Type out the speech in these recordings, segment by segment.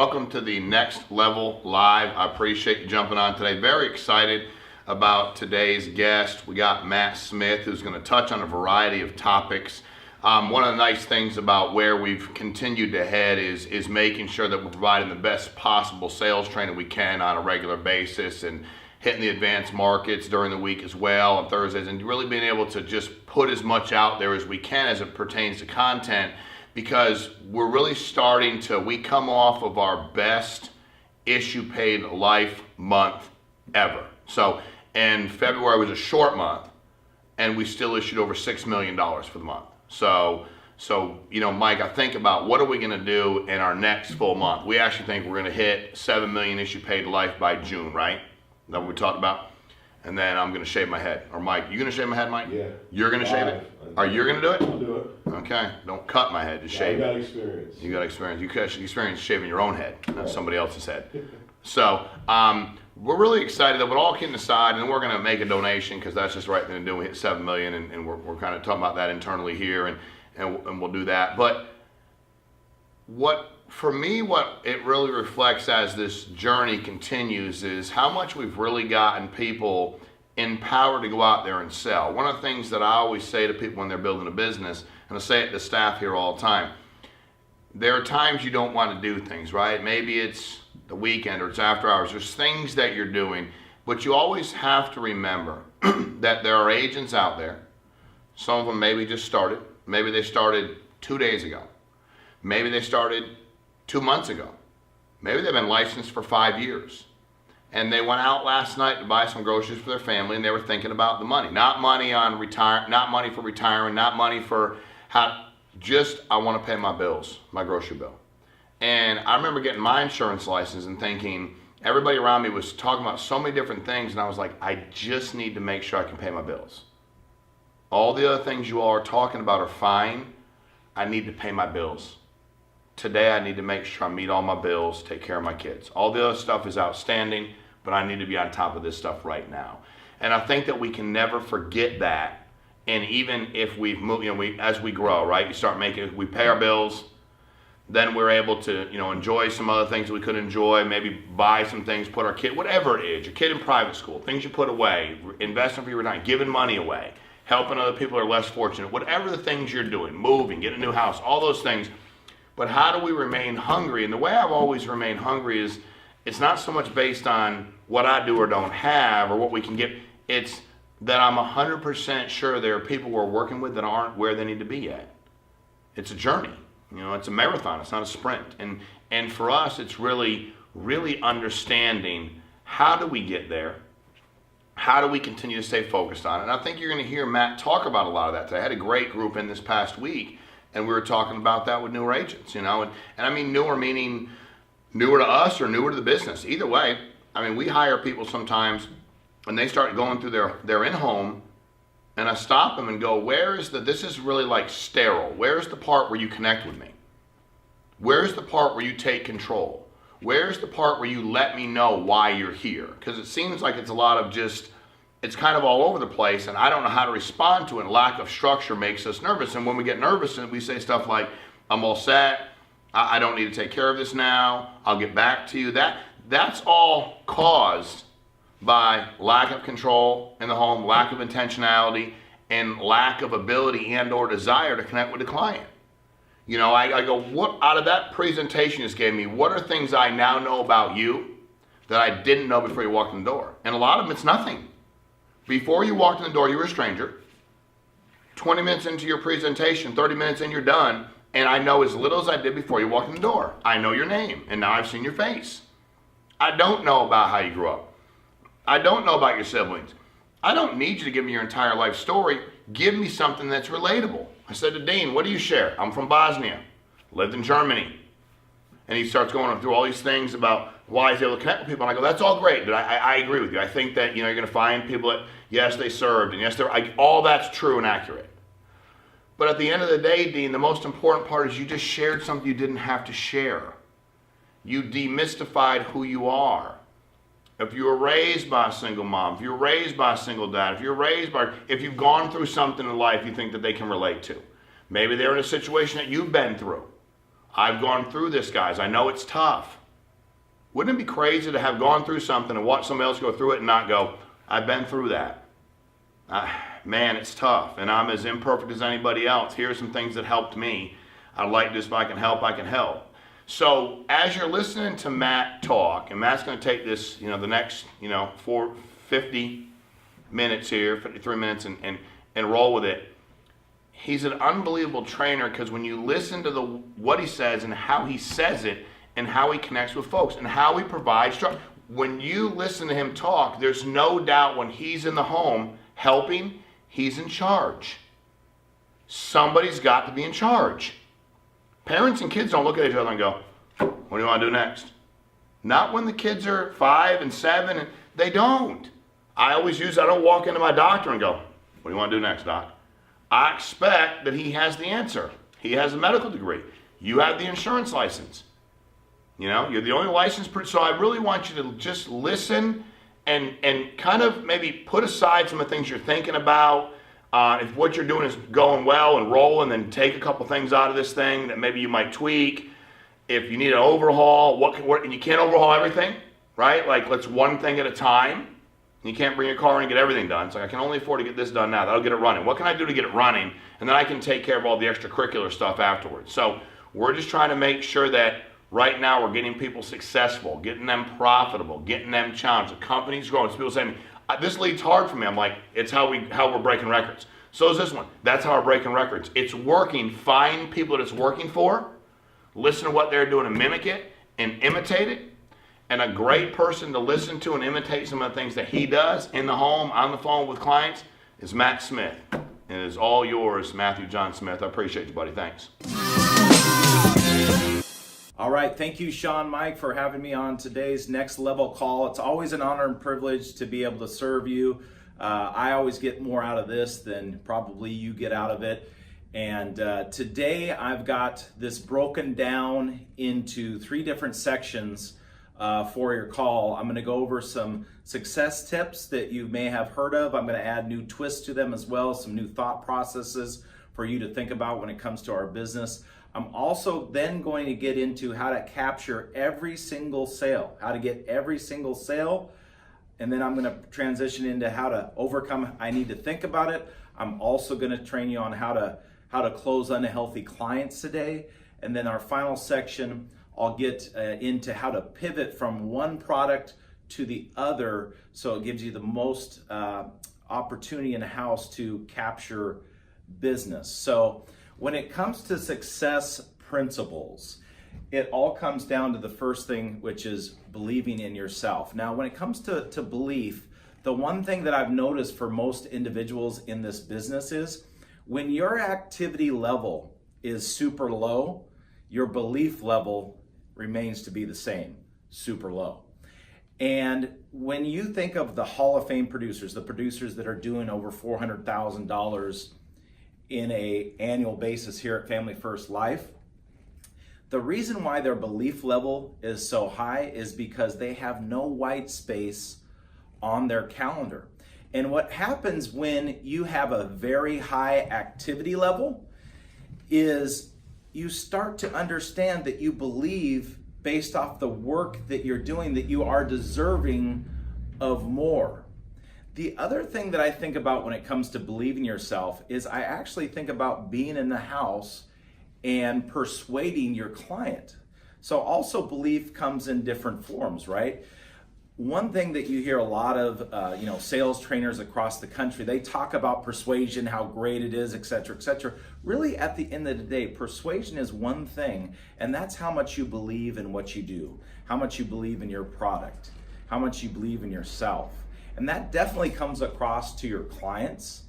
welcome to the Next Level Live. I appreciate you jumping on today. Very excited about today's guest. We got Matt Smith, who's going to touch on a variety of topics. One of the nice things about where we've continued to head is making sure that we're providing the best possible sales training we can on a regular basis, and hitting the advanced markets during the week as well on Thursdays, and really being able to just put as much out there as we can as it pertains to content, because we're really we come off of our best issue paid life month ever. So, and February was a short month, and we still issued over $6 million for the month. So you know, Mike, I think about what are we going to do in our next full month. We actually think we're going to hit 7 million issue paid life by June, right? Is that what we talked about? And then I'm going to shave my head. Or Mike, you going to shave my head, Mike? Yeah. You're going to shave it? Are you going to do it? I'll do it. Okay. Don't cut my head, just shave it. I got experience. You got experience. You got experience shaving your own head, not somebody else's head. So we're really excited that we're all kidding aside, and we're going to make a donation because that's just the right thing to do. We hit 7 million, and we're kind of talking about that internally here, and we'll do that. But for me, what it really reflects as this journey continues is how much we've really gotten people empowered to go out there and sell. One of the things that I always say to people when they're building a business, and I say it to staff here all the time, there are times you don't want to do things, right? Maybe it's the weekend or it's after hours. There's things that you're doing, but you always have to remember that there are agents out there. Some of them maybe just started. Maybe they started 2 days ago. Maybe they started 2 months ago. Maybe they've been licensed for 5 years. And they went out last night to buy some groceries for their family, and they were thinking about the money. Not money on not money for retiring, not money for I want to pay my bills, my grocery bill. And I remember getting my insurance license and thinking, everybody around me was talking about so many different things, and I was like, I just need to make sure I can pay my bills. All the other things you all are talking about are fine. I need to pay my bills. Today I need to make sure I meet all my bills, take care of my kids. All the other stuff is outstanding, but I need to be on top of this stuff right now. And I think that we can never forget that. And even if we've moved, as we grow, right? We pay our bills, then we're able to, enjoy some other things that we could enjoy, maybe buy some things, put our kid, whatever it is, your kid in private school, things you put away, investing for your retirement, giving money away, helping other people who are less fortunate, whatever the things you're doing, moving, getting a new house, all those things. But how do we remain hungry? And the way I've always remained hungry is, it's not so much based on what I do or don't have or what we can get. It's that I'm 100% sure there are people we're working with that aren't where they need to be yet. It's a journey. It's a marathon. It's not a sprint. And for us, it's really, really understanding how do we get there? How do we continue to stay focused on it? And I think you're going to hear Matt talk about a lot of that today. I had a great group in this past week, and we were talking about that with newer agents, and I mean newer meaning newer to us or newer to the business. Either way, I mean, we hire people sometimes and they start going through their in-home, and I stop them and go, this is really like sterile. Where's the part where you connect with me? Where's the part where you take control? Where's the part where you let me know why you're here? Because it seems like it's a lot of it's kind of all over the place, and I don't know how to respond to it. And lack of structure makes us nervous. And when we get nervous, and we say stuff like, I'm all set, I don't need to take care of this now, I'll get back to you. That's all caused by lack of control in the home, lack of intentionality, and lack of ability and or desire to connect with the client. I go, what out of that presentation you just gave me, what are things I now know about you that I didn't know before you walked in the door? And a lot of them, it's nothing. Before you walked in the door, you were a stranger. 20 minutes into your presentation, 30 minutes in, you're done. And I know as little as I did before you walked in the door. I know your name, and now I've seen your face. I don't know about how you grew up. I don't know about your siblings. I don't need you to give me your entire life story. Give me something that's relatable. I said to Dean, what do you share? I'm from Bosnia, lived in Germany. And he starts going through all these things about why he's able to connect with people. And I go, that's all great, but I agree with you. I think that you're going to find people that, yes, they served, and yes, all that's true and accurate. But at the end of the day, Dean, the most important part is you just shared something you didn't have to share. You demystified who you are. If you were raised by a single mom, if you were raised by a single dad, if you've gone through something in life you think that they can relate to. Maybe they're in a situation that you've been through. I've gone through this, guys. I know it's tough. Wouldn't it be crazy to have gone through something and watch somebody else go through it and not go, I've been through that. Man, it's tough, and I'm as imperfect as anybody else. Here's some things that helped me. I'd like this, if I can help, I can help. So as you're listening to Matt talk, and Matt's going to take this, the next, 50 minutes here, 53 minutes, and roll with it. He's an unbelievable trainer because when you listen to what he says and how he says it and how he connects with folks and how he provides structure, when you listen to him talk, there's no doubt when he's in the home helping, he's in charge. Somebody's got to be in charge. Parents and kids don't look at each other and go, what do you want to do next? Not when the kids are 5 and 7, and they don't. I don't walk into my doctor and go, what do you want to do next, doc? I expect that he has the answer. He has a medical degree. You have the insurance license. You're the only licensed person. So I really want you to just listen and kind of maybe put aside some of the things you're thinking about. If what you're doing is going well and rolling, then take a couple things out of this thing that maybe you might tweak. If you need an overhaul, and you can't overhaul everything, right? Like, let's one thing at a time. You can't bring your car in and get everything done. It's like, I can only afford to get this done now. That'll get it running. What can I do to get it running? And then I can take care of all the extracurricular stuff afterwards. So we're just trying to make sure that right now we're getting people successful, getting them profitable, getting them challenged. The company's growing. So people say to me, this lead's hard for me. I'm like, it's how we're breaking records. So is this one. That's how we're breaking records. It's working. Find people that it's working for. Listen to what they're doing and mimic it and imitate it. And a great person to listen to and imitate some of the things that he does in the home, on the phone with clients, is Matt Smith. And it is all yours, Matthew John Smith. I appreciate you, buddy. Thanks. All right. Thank you, Shawn, Meaike, for having me on today's Next Level Call. It's always an honor and privilege to be able to serve you. I always get more out of this than probably you get out of it. And today I've got this broken down into 3 different sections for your call. I'm going to go over some success tips that you may have heard of. I'm going to add new twists to them as well, some new thought processes for you to think about when it comes to our business. I'm also then going to get into how to capture every single sale, how to get every single sale. And then I'm going to transition into how to overcome, I need to think about it. I'm also going to train you on how to close unhealthy clients today. And then our final section, I'll get into how to pivot from one product to the other so it gives you the most opportunity in the house to capture business. So when it comes to success principles, it all comes down to the first thing, which is believing in yourself. Now, when it comes to belief, the one thing that I've noticed for most individuals in this business is when your activity level is super low, your belief level remains to be the same, super low. And when you think of the Hall of Fame producers, the producers that are doing over $400,000 in an annual basis here at Family First Life, the reason why their belief level is so high is because they have no white space on their calendar. And what happens when you have a very high activity level is you start to understand that you believe, based off the work that you're doing, that you are deserving of more. The other thing that I think about when it comes to believing yourself is I actually think about being in the house and persuading your client. So also belief comes in different forms, right? One thing that you hear a lot of, sales trainers across the country, they talk about persuasion, how great it is, et cetera, et cetera. Really, at the end of the day, persuasion is one thing, and that's how much you believe in what you do, how much you believe in your product, how much you believe in yourself. And that definitely comes across to your clients.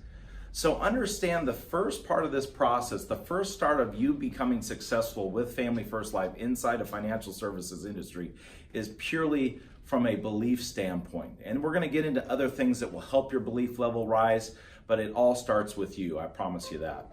So understand the first part of this process, the first start of you becoming successful with Family First Life inside a financial services industry is purely from a belief standpoint. And we're going to get into other things that will help your belief level rise, but it all starts with you, I promise you that.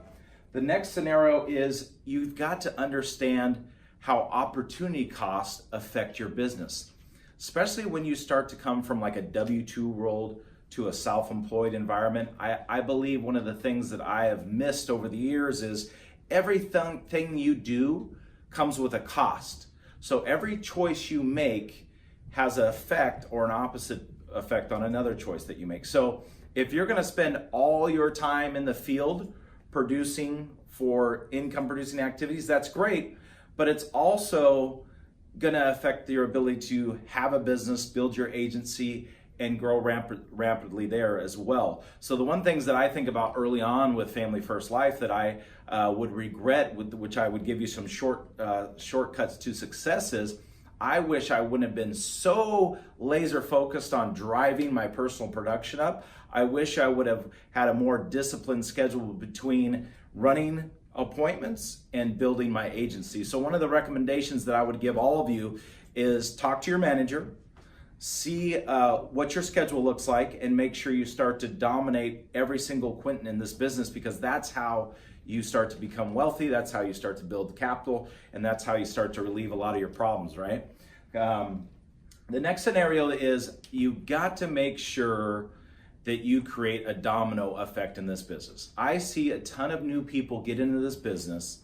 The next scenario is you've got to understand how opportunity costs affect your business, especially when you start to come from like a W-2 world to a self-employed environment. I believe one of the things that I have missed over the years is everything you do comes with a cost. So every choice you make has an effect or an opposite effect on another choice that you make. So if you're going to spend all your time in the field producing for income producing activities, that's great, but it's also going to affect your ability to have a business, build your agency, and grow rapidly there as well. So the one things that I think about early on with Family First Life that I would regret, which I would give you some shortcuts to success, is I wish I wouldn't have been so laser focused on driving my personal production up. I wish I would have had a more disciplined schedule between running appointments and building my agency. So one of the recommendations that I would give all of you is talk to your manager, see what your schedule looks like, and make sure you start to dominate every single quinton in this business, because that's how you start to become wealthy, that's how you start to build capital, and that's how you start to relieve a lot of your problems, right? The next scenario is you got to make sure that you create a domino effect in this business. I see a ton of new people get into this business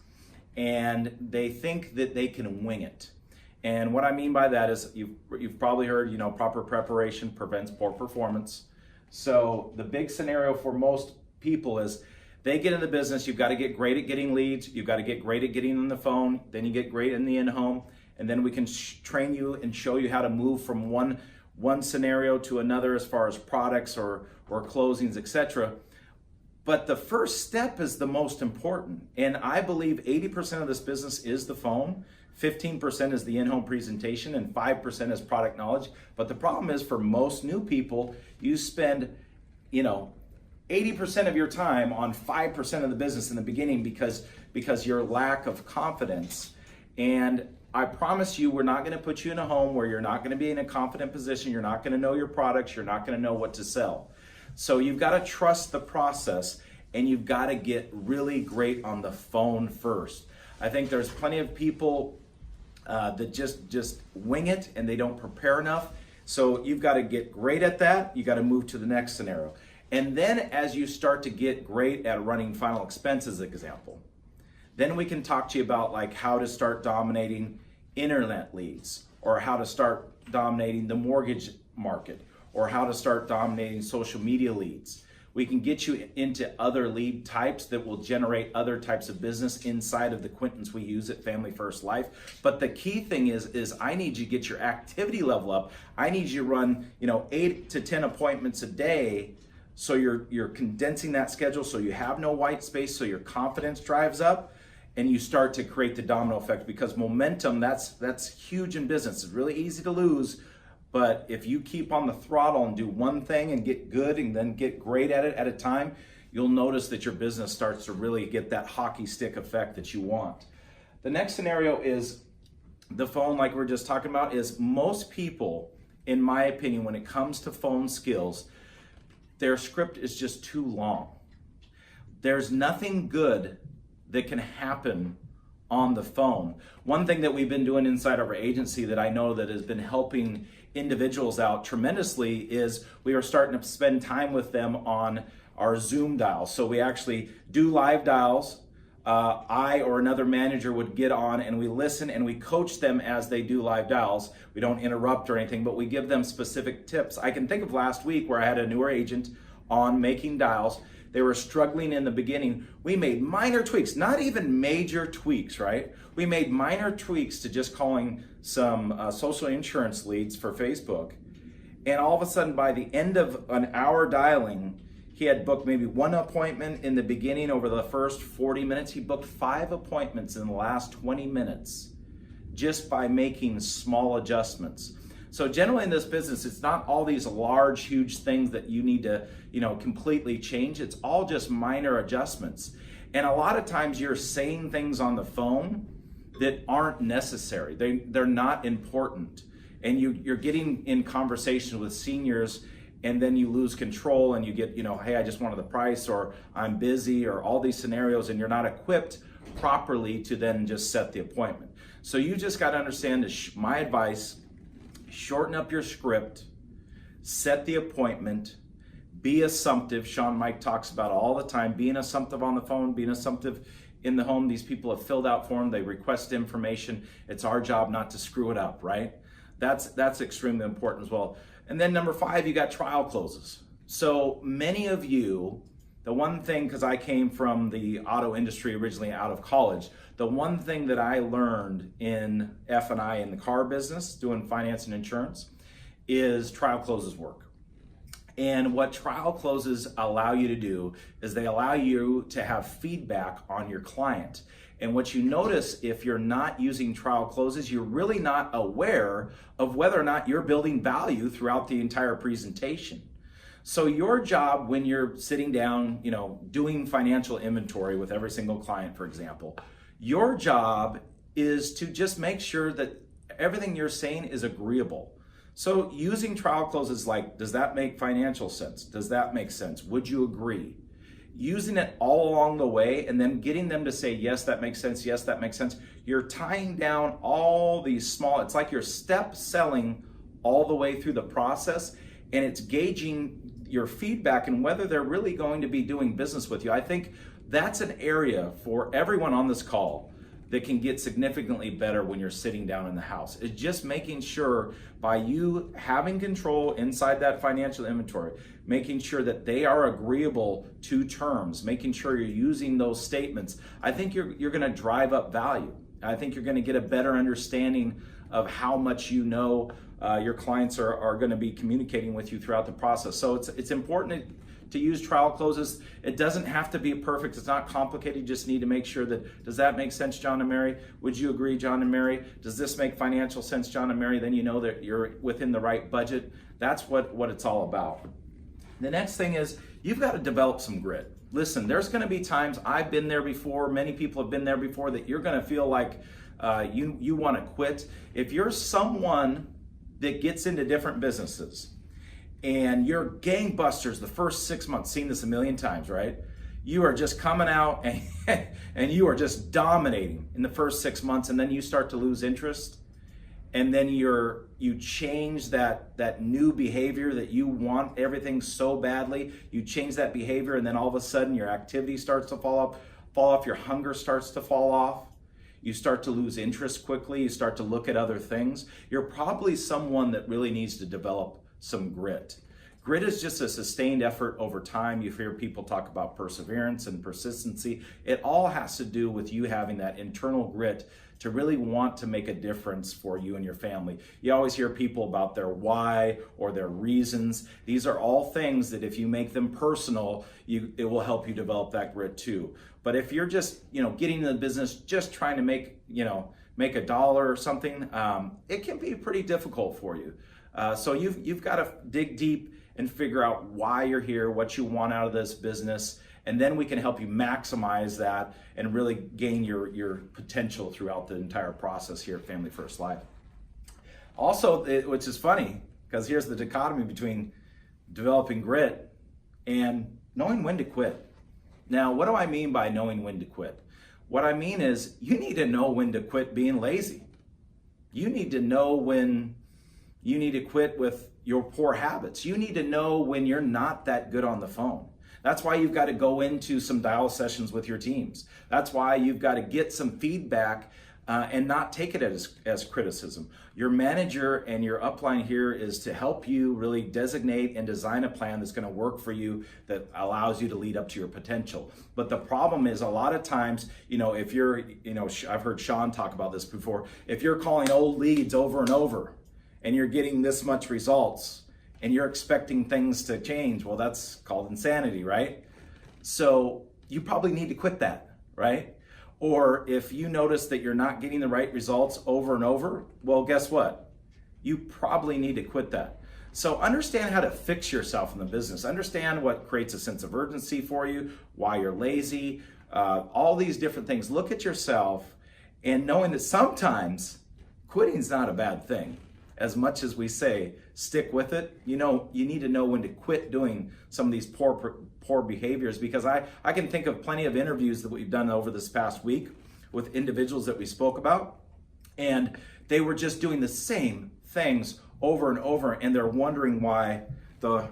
and they think that they can wing it. And what I mean by that is you've probably heard, proper preparation prevents poor performance. So the big scenario for most people is they get in the business, you've got to get great at getting leads, you've got to get great at getting on the phone, then you get great in the in-home, and then we can train you and show you how to move from one scenario to another as far as products or closings, etc. But the first step is the most important. And I believe 80% of this business is the phone, 15% is the in-home presentation, and 5% is product knowledge. But the problem is, for most new people, you spend, 80% of your time on 5% of the business in the beginning because your lack of confidence. And I promise you, we're not going to put you in a home where you're not going to be in a confident position. You're not going to know your products. You're not going to know what to sell. So you've got to trust the process, and you've got to get really great on the phone first. I think there's plenty of people that just wing it and they don't prepare enough. So you've got to get great at that. You got to move to the next scenario. And then as you start to get great at running final expenses, example, then we can talk to you about like how to start dominating internet leads, or how to start dominating the mortgage market, or how to start dominating social media leads. We can get you into other lead types that will generate other types of business inside of the quintons we use at Family First Life. But the key thing is I need you to get your activity level up. I need you to run, 8 to 10 appointments a day. So you're condensing that schedule so you have no white space, so your confidence drives up, and you start to create the domino effect, because momentum, that's huge in business. It's really easy to lose. But if you keep on the throttle and do one thing and get good and then get great at it at a time, you'll notice that your business starts to really get that hockey stick effect that you want. The next scenario is the phone, like we we're just talking about, is most people, in my opinion, when it comes to phone skills, their script is just too long. There's nothing good that can happen on the phone. One thing that we've been doing inside of our agency that I know that has been helping individuals out tremendously is we are starting to spend time with them on our Zoom dials. So we actually do live dials. I or another manager would get on and we listen and we coach them as they do live dials. We don't interrupt or anything, but we give them specific tips. I can think of last week where I had a newer agent on making dials. They were struggling in the beginning. We made minor tweaks, not even major tweaks, right? We made minor tweaks to just calling some social insurance leads for Facebook. And all of a sudden, by the end of an hour dialing, he had booked maybe one appointment in the beginning. Over the first 40 minutes, he booked 5 appointments in the last 20 minutes just by making small adjustments. So generally in this business, it's not all these large, huge things that you need to, completely change. It's all just minor adjustments. And a lot of times you're saying things on the phone that aren't necessary. They're not important. And you're getting in conversation with seniors, and then you lose control and you get, hey, I just wanted the price, or I'm busy, or all these scenarios, and you're not equipped properly to then just set the appointment. So you just got to understand, my advice, shorten up your script, set the appointment, be assumptive. Shawn Meaike talks about all the time, being assumptive on the phone, being assumptive in the home. These people have filled out forms, they request information. It's our job not to screw it up, right? That's extremely important as well. And then number 5, you got trial closes. So many of you, the one thing, because I came from the auto industry originally out of college, the one thing that I learned in F&I in the car business, doing finance and insurance, is trial closes work. And what trial closes allow you to do is they allow you to have feedback on your client. And what you notice if you're not using trial closes, you're really not aware of whether or not you're building value throughout the entire presentation. So your job when you're sitting down, doing financial inventory with every single client, for example, your job is to just make sure that everything you're saying is agreeable. So using trial closes like, does that make financial sense? Does that make sense? Would you agree? Using it all along the way and then getting them to say, yes, that makes sense. Yes, that makes sense. You're tying down all these small, it's like you're step selling all the way through the process, and it's gauging your feedback and whether they're really going to be doing business with you. I think that's an area for everyone on this call that can get significantly better when you're sitting down in the house. It's just making sure by you having control inside that financial inventory, making sure that they are agreeable to terms, making sure you're using those statements. I think you're gonna drive up value. I think you're gonna get a better understanding of how much your clients are gonna be communicating with you throughout the process. So it's important to use trial closes. It doesn't have to be perfect. It's not complicated. You just need to make sure that, does that make sense, John and Mary? Would you agree, John and Mary? Does this make financial sense, John and Mary? Then you know that you're within the right budget. That's what it's all about. The next thing is you've got to develop some grit. Listen, there's going to be times, I've been there before, many people have been there before, that you're going to feel like you want to quit. If you're someone that gets into different businesses, and you're gangbusters the first 6 months, seen this a million times, right? You are just coming out and you are just dominating in the first 6 months, and then you start to lose interest, and then you change that new behavior that you want everything so badly. You change that behavior, and then all of a sudden your activity starts to fall off, your hunger starts to fall off. You start to lose interest quickly. You start to look at other things. You're probably someone that really needs to develop some grit. Grit is just a sustained effort over time. You hear people talk about perseverance and persistency. It all has to do with you having that internal grit to really want to make a difference for you and your family. You always hear people about their why or their reasons. These are all things that if you make them personal, it will help you develop that grit too. But if you're just, getting into the business, just trying to make a dollar or something, it can be pretty difficult for you. So you've got to dig deep and figure out why you're here, what you want out of this business, and then we can help you maximize that and really gain your potential throughout the entire process here at Family First Life. Also, which is funny, because here's the dichotomy between developing grit and knowing when to quit. Now, what do I mean by knowing when to quit? What I mean is you need to know when to quit being lazy. You need to know when you need to quit with your poor habits. You need to know when you're not that good on the phone. That's why you've got to go into some dial sessions with your teams. That's why you've got to get some feedback and not take it as criticism. Your manager and your upline here is to help you really designate and design a plan that's going to work for you, that allows you to lead up to your potential. But the problem is a lot of times, if you're, I've heard Shawn talk about this before, if you're calling old leads over and over, and you're getting this much results, and you're expecting things to change, well, that's called insanity, right? So you probably need to quit that, right? Or if you notice that you're not getting the right results over and over, well, guess what? You probably need to quit that. So understand how to fix yourself in the business. Understand what creates a sense of urgency for you, why you're lazy, all these different things. Look at yourself, and knowing that sometimes quitting is not a bad thing. As much as we say, stick with it, you need to know when to quit doing some of these poor behaviors, because I can think of plenty of interviews that we've done over this past week with individuals that we spoke about, and they were just doing the same things over and over, and they're wondering why the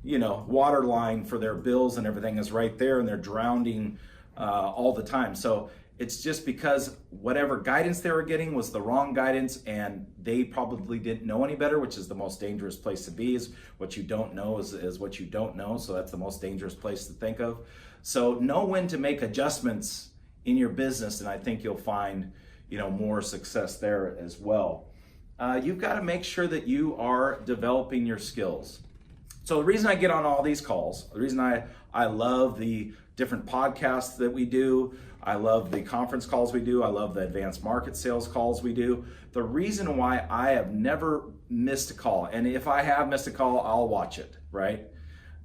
water line for their bills and everything is right there, and they're drowning all the time. So It's just because whatever guidance they were getting was the wrong guidance, and they probably didn't know any better, which is the most dangerous place to be. Is what you don't know is what you don't know. So that's the most dangerous place to think of. So know when to make adjustments in your business, and I think you'll find, more success there as well. You've got to make sure that you are developing your skills. So the reason I get on all these calls, the reason I love the different podcasts that we do, I love the conference calls we do, I love the advanced market sales calls we do. The reason why I have never missed a call, and if I have missed a call, I'll watch it, right?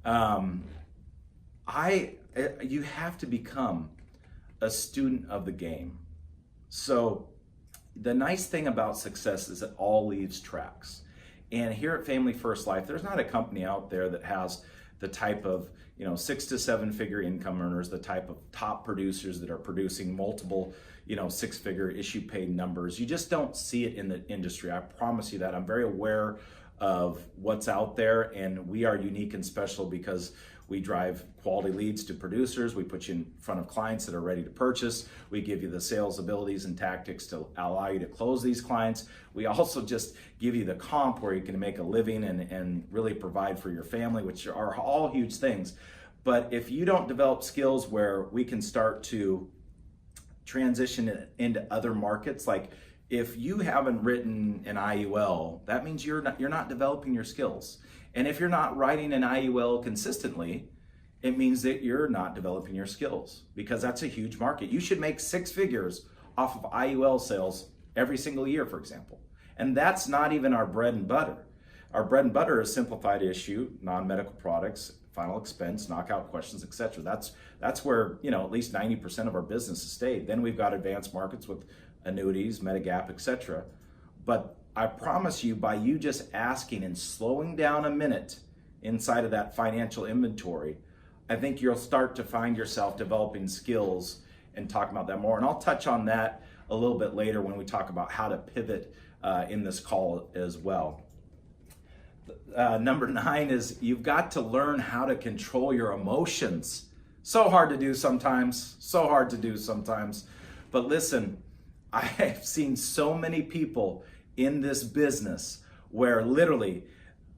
You have to become a student of the game. So the nice thing about success is it all leaves tracks. And here at Family First Life, there's not a company out there that has the type of 6 to 7 figure income earners, the type of top producers that are producing multiple 6-figure issue paid numbers. You just don't see it in the industry. I promise you that. I'm very aware of what's out there, and we are unique and special because we drive quality leads to producers. We put you in front of clients that are ready to purchase. We give you the sales abilities and tactics to allow you to close these clients. We also just give you the comp where you can make a living and really provide for your family, which are all huge things. But if you don't develop skills where we can start to transition it into other markets, like if you haven't written an IUL, that means you're not developing your skills. And if you're not writing an IUL consistently, it means that you're not developing your skills, because that's a huge market. You should make 6 figures off of IUL sales every single year, for example. And that's not even our bread and butter. Our bread and butter is simplified issue, non-medical products, final expense, knockout questions, etc. That's where at least 90% of our business is stayed. Then we've got advanced markets with annuities, Medigap, etc. But I promise you, by you just asking and slowing down a minute inside of that financial inventory, I think you'll start to find yourself developing skills and talking about that more. And I'll touch on that a little bit later when we talk about how to pivot in this call as well. Number 9 is you've got to learn how to control your emotions. So hard to do sometimes, But listen, I have seen so many people in this business where literally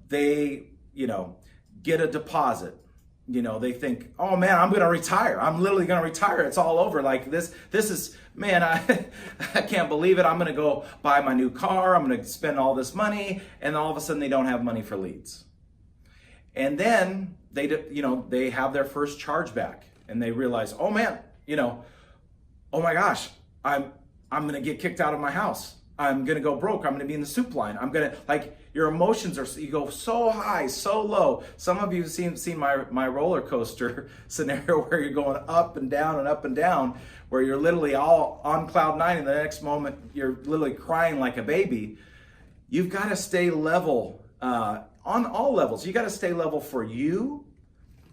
they, get a deposit. They think, oh man, I'm going to retire. I'm literally going to retire. It's all over. Like this is, man, I can't believe it. I'm going to go buy my new car. I'm going to spend all this money. And all of a sudden they don't have money for leads. And then they have their first chargeback and they realize, oh man, oh my gosh, I'm going to get kicked out of my house. I'm going to go broke. I'm going to be in the soup line. I'm going to, your emotions you go so high, so low. Some of you have seen my roller coaster scenario where you're going up and down, where you're literally all on cloud 9 and the next moment you're literally crying like a baby. You've got to stay level on all levels. You got to stay level for you.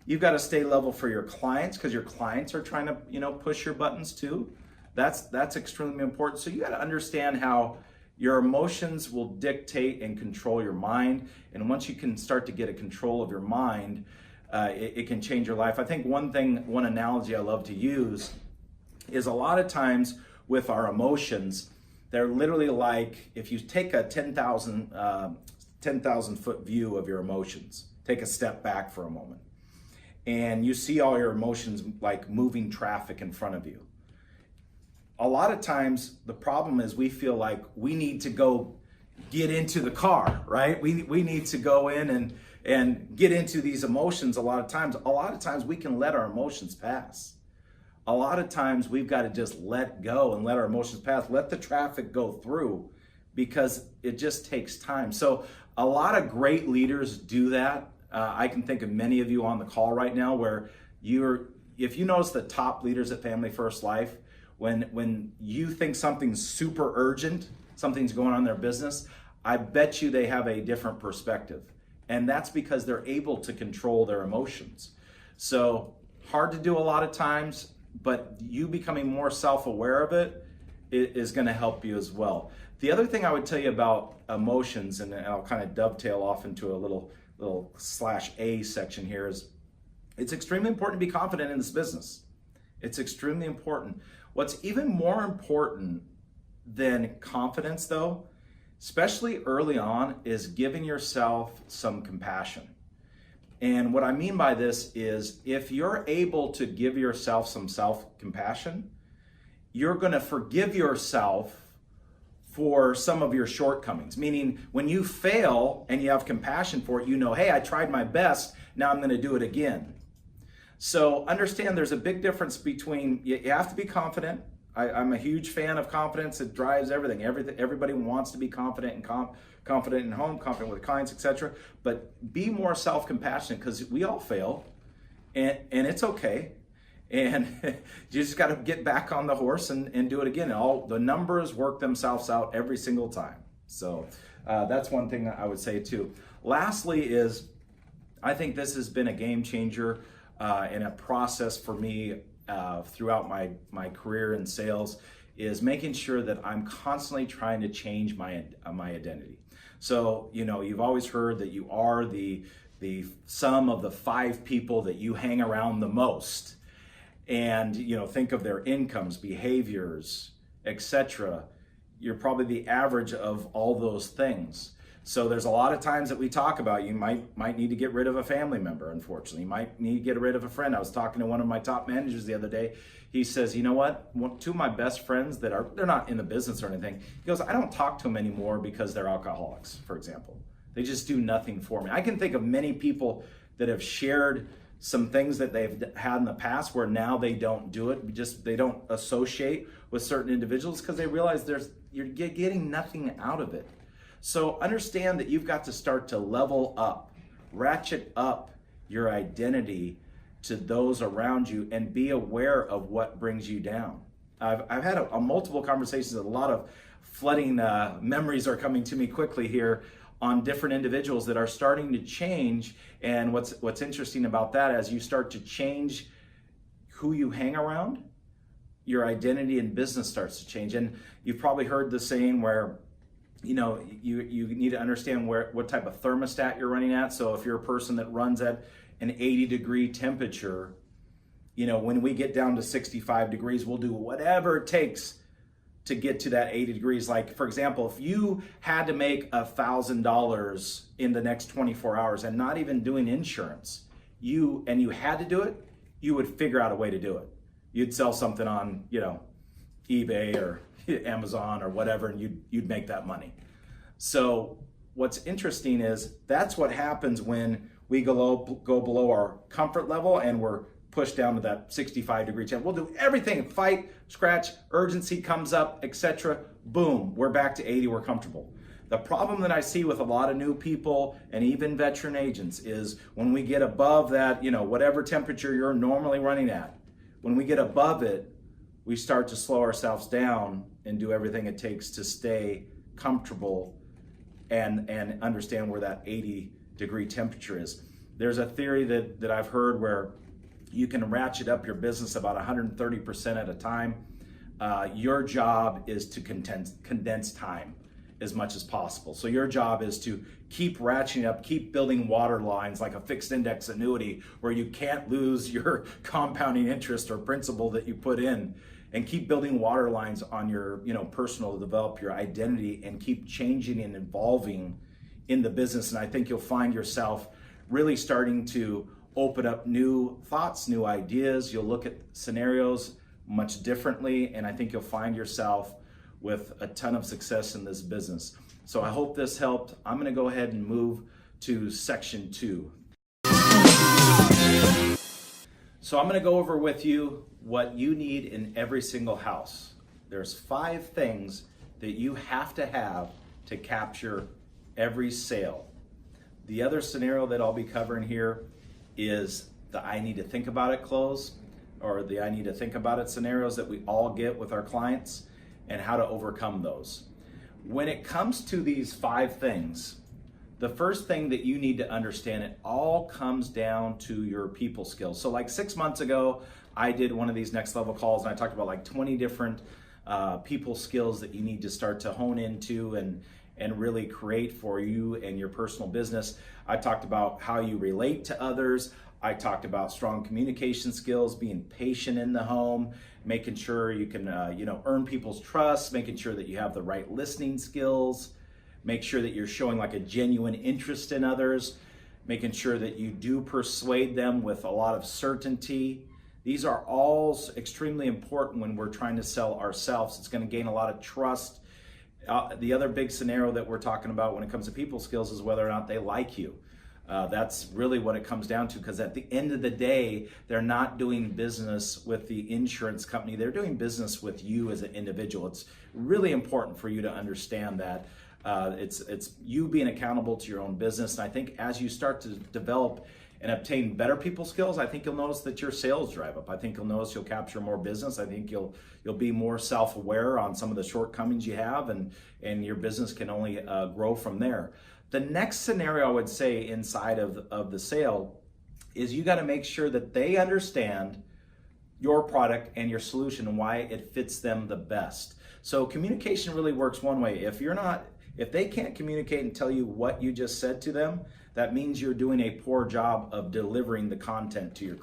You've got to stay level for your clients, because your clients are trying to, push your buttons too. That's extremely important. So you got to understand how your emotions will dictate and control your mind. And once you can start to get a control of your mind, it can change your life. I think one analogy I love to use is a lot of times with our emotions, they're literally like if you take a 10,000 foot view of your emotions, take a step back for a moment, and you see all your emotions like moving traffic in front of you. A lot of times the problem is we feel like we need to go get into the car, right? We need to go in and get into these emotions. A lot of times we can let our emotions pass. A lot of times we've got to just let go and let our emotions pass, let the traffic go through, because it just takes time. So a lot of great leaders do that. I can think of many of you on the call right now where if you notice the top leaders at Family First Life, when you think something's super urgent, something's going on in their business, I bet you they have a different perspective. And that's because they're able to control their emotions. So hard to do a lot of times, but you becoming more self-aware of it is going to help you as well. The other thing I would tell you about emotions, and I'll kind of dovetail off into a little /A section here, is it's extremely important to be confident in this business. It's extremely important. What's even more important than confidence, though, especially early on, is giving yourself some compassion. And what I mean by this is if you're able to give yourself some self-compassion, you're going to forgive yourself for some of your shortcomings. Meaning when you fail and you have compassion for it, you know, hey, I tried my best, now I'm going to do it again. So understand there's a big difference between, you have to be confident. I'm a huge fan of confidence. It drives everything. Everybody wants to be confident and confident in home, confident with clients, etc. But be more self-compassionate, because we all fail, and it's okay. And you just got to get back on the horse and do it again. All the numbers work themselves out every single time. So that's one thing I would say too. Lastly is, I think this has been a game changer and a process for me throughout my career in sales, is making sure that I'm constantly trying to change my identity. So, you know, you've always heard that you are the sum of the 5 people that you hang around the most. And, you know, think of their incomes, behaviors, etc. You're probably the average of all those things. So there's a lot of times that we talk about, you might need to get rid of a family member, unfortunately. You might need to get rid of a friend. I was talking to one of my top managers the other day. He says, you know what? 2 of my best friends they're not in the business or anything. He goes, I don't talk to them anymore because they're alcoholics, for example. They just do nothing for me. I can think of many people that have shared some things that they've had in the past where now they don't do it. They don't associate with certain individuals because they realize you're getting nothing out of it. So understand that you've got to start to level up, ratchet up your identity to those around you, and be aware of what brings you down. I've had a multiple conversations, a lot of flooding memories are coming to me quickly here on different individuals that are starting to change. And what's interesting about that, as you start to change who you hang around, your identity in business starts to change. And you've probably heard the saying where, you know, you need to understand what type of thermostat you're running at. So if you're a person that runs at an 80-degree temperature, you know, when we get down to 65 degrees, we'll do whatever it takes to get to that 80 degrees. Like, for example, if you had to make $1,000 in the next 24 hours and not even doing insurance, you had to do it, you would figure out a way to do it. You'd sell something on, you know, eBay or Amazon or whatever, and you'd make that money. So what's interesting is that's what happens when we go below our comfort level and we're pushed down to that 65-degree temperature. We'll do everything, fight, scratch, urgency comes up, etc. Boom, we're back to 80, we're comfortable. The problem that I see with a lot of new people and even veteran agents is when we get above that, you know, whatever temperature you're normally running at, when we get above it, we start to slow ourselves down and do everything it takes to stay comfortable and understand where that 80-degree temperature is. There's a theory that I've heard where you can ratchet up your business about 130% at a time. Your job is to condense time as much as possible. So your job is to keep ratcheting up, keep building water lines like a fixed index annuity where you can't lose your compounding interest or principal that you put in, and keep building water lines on your, you know, personal to develop your identity and keep changing and evolving in the business. And I think you'll find yourself really starting to open up new thoughts, new ideas. You'll look at scenarios much differently, and I think you'll find yourself with a ton of success in this business. So I hope this helped. I'm gonna go ahead and move to section 2. So I'm gonna go over with you what you need in every single house. There's 5 things that you have to capture every sale. The other scenario that I'll be covering here is the I need to think about it close, or the I need to think about it scenarios that we all get with our clients, and how to overcome those. When it comes to these 5 things, the first thing that you need to understand, it all comes down to your people skills. So like 6 months ago, I did one of these next level calls and I talked about like 20 different people skills that you need to start to hone into and really create for you and your personal business. I talked about how you relate to others. I talked about strong communication skills, being patient in the home, making sure you can earn people's trust, making sure that you have the right listening skills, make sure that you're showing like a genuine interest in others, making sure that you do persuade them with a lot of certainty. These are all extremely important when we're trying to sell ourselves. It's going to gain a lot of trust. The other big scenario that we're talking about when it comes to people skills is whether or not they like you. That's really what it comes down to, because at the end of the day, they're not doing business with the insurance company. They're doing business with you as an individual. It's really important for you to understand that. It's you being accountable to your own business. And I think as you start to develop and obtain better people skills, I think you'll notice that your sales drive up. I think you'll notice you'll capture more business. I think you'll be more self-aware on some of the shortcomings you have, and your business can only grow from there. The next scenario I would say inside of the sale is you got to make sure that they understand your product and your solution and why it fits them the best. So communication really works one way. If they can't communicate and tell you what you just said to them, that means you're doing a poor job of delivering the content to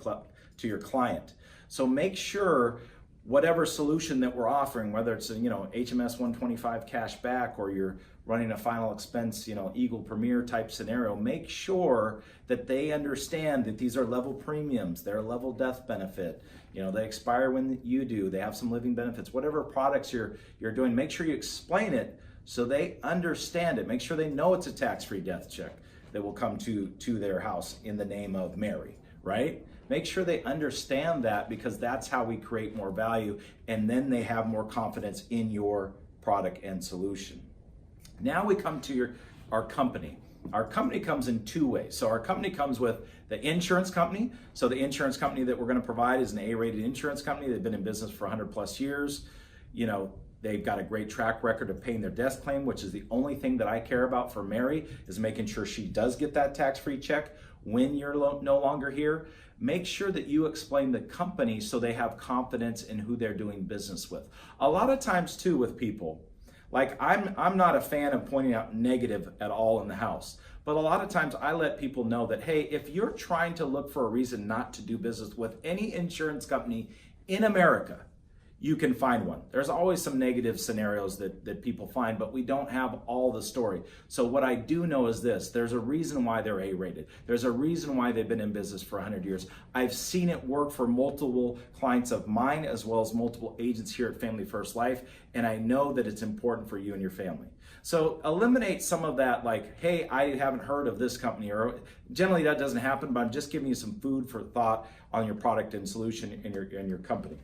your client. So make sure whatever solution that we're offering, whether it's HMS 125 cash back, or you're running a final expense, Eagle Premier type scenario, make sure that they understand that these are level premiums, they're a level death benefit, they expire when you do, they have some living benefits. Whatever products you're doing, make sure you explain it so they understand it. Make sure they know it's a tax-free death check that will come to their house in the name of Mary, right? Make sure they understand that, because that's how we create more value, and then they have more confidence in your product and solution. Now we come to our company. Our company comes in two ways. So our company comes with the insurance company. So the insurance company that we're going to provide is an A-rated insurance company. They've been in business for 100 plus years. They've got a great track record of paying their death claim, which is the only thing that I care about for Mary, is making sure she does get that tax-free check when you're no longer here. Make sure that you explain the company so they have confidence in who they're doing business with. A lot of times too with people, like I'm not a fan of pointing out negative at all in the house, but a lot of times I let people know that, hey, if you're trying to look for a reason not to do business with any insurance company in America, you can find one. There's always some negative scenarios that people find, but we don't have all the story. So what I do know is this: there's a reason why they're A-rated. There's a reason why they've been in business for 100 years. I've seen it work for multiple clients of mine, as well as multiple agents here at Family First Life, and I know that it's important for you and your family. So eliminate some of that, like, hey, I haven't heard of this company, or generally that doesn't happen, but I'm just giving you some food for thought on your product and solution in your company.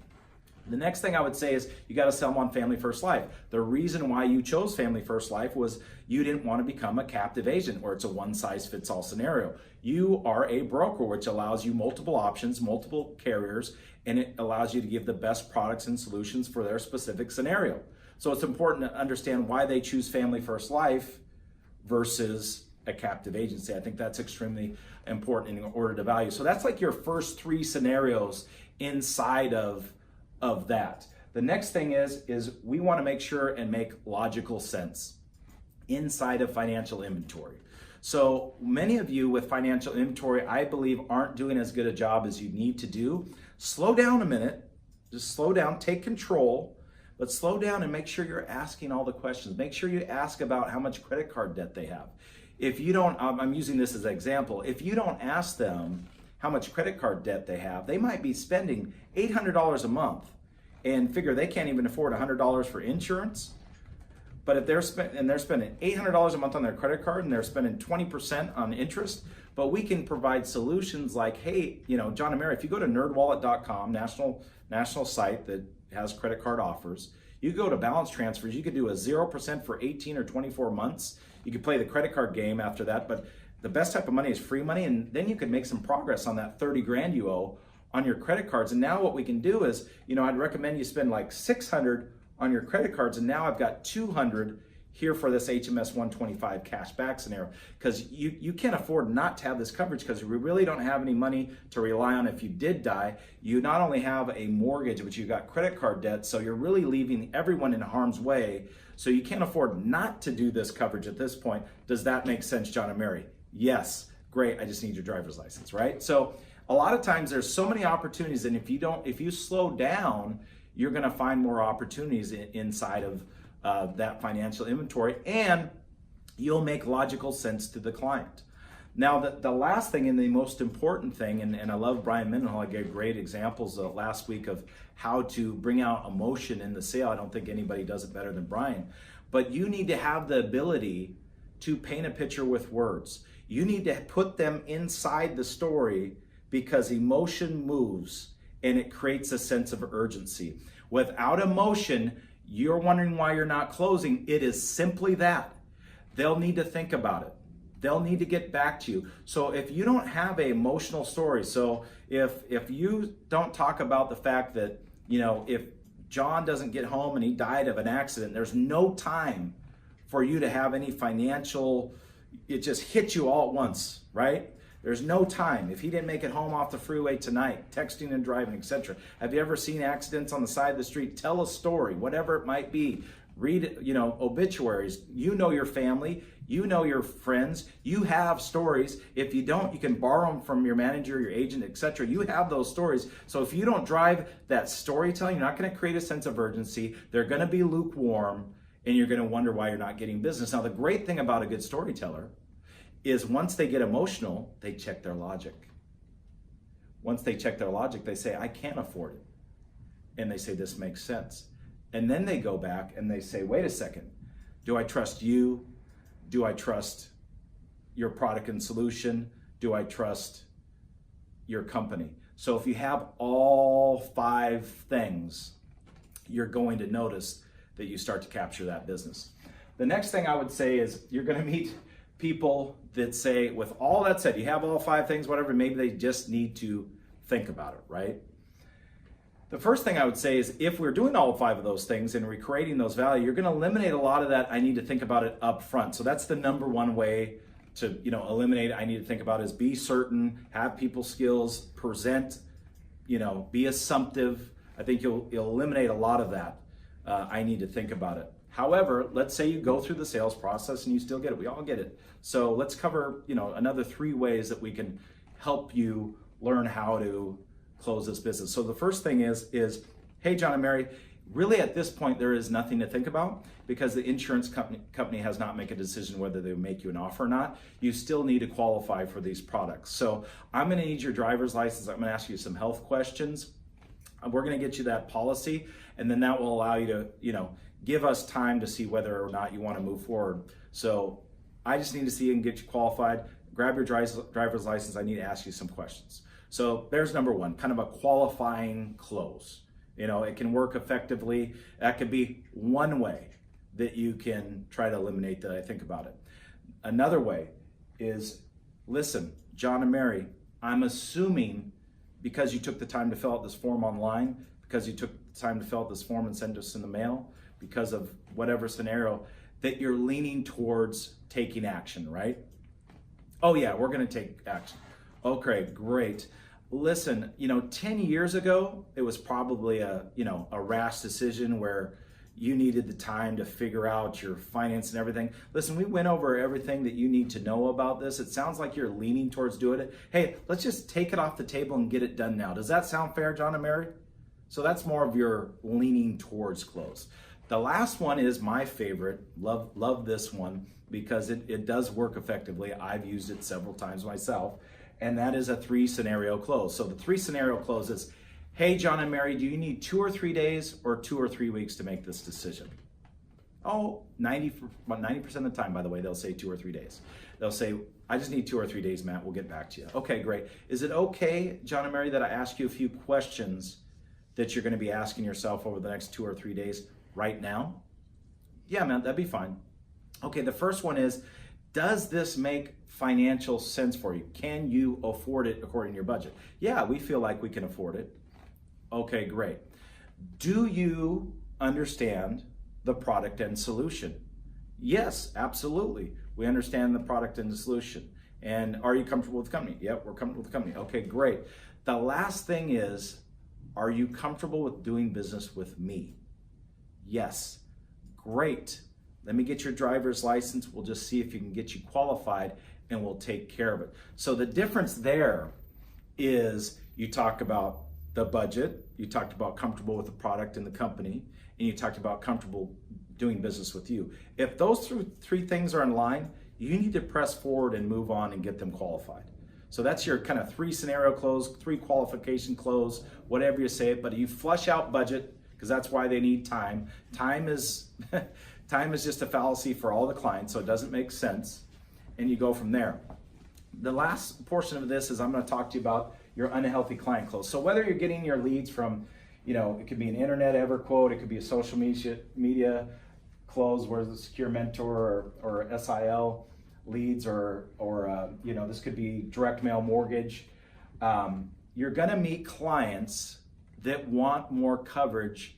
The next thing I would say is you got to sell them on Family First Life. The reason why you chose Family First Life was you didn't want to become a captive agent, or it's a one-size-fits-all scenario. You are a broker, which allows you multiple options, multiple carriers, and it allows you to give the best products and solutions for their specific scenario. So it's important to understand why they choose Family First Life versus a captive agency. I think that's extremely important in order to value. So that's like your first three scenarios inside of that. The next thing is we want to make sure and make logical sense inside of financial inventory. So many of you with financial inventory, I believe, aren't doing as good a job as you need to do. Slow down a minute, just slow down, take control, but slow down and make sure you're asking all the questions. Make sure you ask about how much credit card debt they have. If you don't, I'm using this as an example, if you don't ask them how much credit card debt they have, they might be spending $800 a month and figure they can't even afford $100 for insurance. But if they're spending $800 a month on their credit card and they're spending 20% on interest, but we can provide solutions like, hey, John and Mary, if you go to nerdwallet.com, national site that has credit card offers, you go to balance transfers, you could do a 0% for 18 or 24 months. You could play the credit card game after that, but the best type of money is free money, and then you could make some progress on that 30 grand you owe on your credit cards. And now what we can do is, I'd recommend you spend like 600 on your credit cards, and now I've got 200 here for this HMS 125 cash back scenario, because you can't afford not to have this coverage, because we really don't have any money to rely on if you did die. You not only have a mortgage, but you've got credit card debt, so you're really leaving everyone in harm's way. So you can't afford not to do this coverage at this point. Does that make sense, John and Mary? Yes. Great. I just need your driver's license, right? So a lot of times there's so many opportunities, and if you slow down, you're going to find more opportunities inside of that financial inventory, and you'll make logical sense to the client. Now, the last thing and the most important thing, and I love Brian Mendenhall, I gave great examples last week of how to bring out emotion in the sale. I don't think anybody does it better than Brian, but you need to have the ability to paint a picture with words. You need to put them inside the story, because emotion moves and it creates a sense of urgency. Without emotion, you're wondering why you're not closing. It is simply that. They'll need to think about it. They'll need to get back to you. So if you don't have an emotional story, so if you don't talk about the fact that, if John doesn't get home and he died of an accident, there's no time for you to have any financial, it just hits you all at once, right? There's no time. If he didn't make it home off the freeway tonight, texting and driving, etc. Have you ever seen accidents on the side of the street? Tell a story, whatever it might be. Read, obituaries. You know your family. You know your friends. You have stories. If you don't, you can borrow them from your manager, your agent, etc. You have those stories. So if you don't drive that storytelling, you're not going to create a sense of urgency. They're going to be lukewarm, and you're going to wonder why you're not getting business. Now, the great thing about a good storyteller is once they get emotional, they check their logic. Once they check their logic, they say, I can't afford it. And they say, this makes sense. And then they go back and they say, wait a second, do I trust you? Do I trust your product and solution? Do I trust your company? So if you have all 5 things, you're going to notice that you start to capture that business. The next thing I would say is you're going to meet people that say, with all that said, you have all 5 things, whatever, maybe they just need to think about it, right? The first thing I would say is if we're doing all 5 of those things and we're creating those value, you're going to eliminate a lot of that I need to think about it up front. So that's the number one way to eliminate I need to think about is be certain, have people skills, present, be assumptive. I think you'll eliminate a lot of that I need to think about it. However, let's say you go through the sales process and you still get it. We all get it. So let's cover, another 3 ways that we can help you learn how to close this business. So the first thing is, hey, John and Mary, really at this point, there is nothing to think about because the insurance company has not made a decision whether they make you an offer or not. You still need to qualify for these products. So I'm going to need your driver's license. I'm going to ask you some health questions. We're going to get you that policy, and then that will allow you to, give us time to see whether or not you want to move forward. So I just need to see you and get you qualified. Grab your driver's license. I need to ask you some questions. So there's number 1, kind of a qualifying close. It can work effectively. That could be one way that you can try to eliminate that I think about it. Another way is, listen, John and Mary, I'm assuming because you took the time to fill out this form online, because you took the time to fill out this form and send us in the mail, because of whatever scenario, that you're leaning towards taking action, right? Oh yeah, we're gonna take action. Okay, great. Listen, 10 years ago, it was probably a rash decision where you needed the time to figure out your finance and everything. Listen, we went over everything that you need to know about this. It sounds like you're leaning towards doing it. Hey, let's just take it off the table and get it done now. Does that sound fair, John and Mary? So that's more of your leaning towards close. The last one is my favorite. Love this one because it does work effectively. I've used it several times myself, and that is a 3 scenario close. So the 3 scenario close is, hey, John and Mary, do you need 2 or 3 days or 2 or 3 weeks to make this decision? Oh, 90% of the time, by the way, they'll say 2 or 3 days. They'll say, I just need 2 or 3 days, Matt. We'll get back to you. Okay, great. Is it okay, John and Mary, that I ask you a few questions that you're going to be asking yourself over the next 2 or 3 days right now? Yeah, man, that'd be fine. Okay, the first one is, does this make financial sense for you? Can you afford it according to your budget? Yeah, we feel like we can afford it. Okay, great. Do you understand the product and solution? Yes, absolutely. We understand the product and the solution. And are you comfortable with the company? Yep, we're comfortable with the company. Okay, great. The last thing is, are you comfortable with doing business with me? Yes. Great. Let me get your driver's license. We'll just see if you can get you qualified and we'll take care of it. So the difference there is you talk about the budget, you talked about comfortable with the product and the company, and you talked about comfortable doing business with you. If those three things are in line, you need to press forward and move on and get them qualified. So that's your kind of 3 scenario close, 3 qualification close, whatever you say it, but you flush out budget because that's why they need time. Time is time is just a fallacy for all the clients, so it doesn't make sense. And you go from there. The last portion of this is I'm going to talk to you about your unhealthy client close. So whether you're getting your leads from, it could be an internet ever quote, it could be a social media close where the secure mentor or SIL leads or this could be direct mail mortgage. You're going to meet clients that want more coverage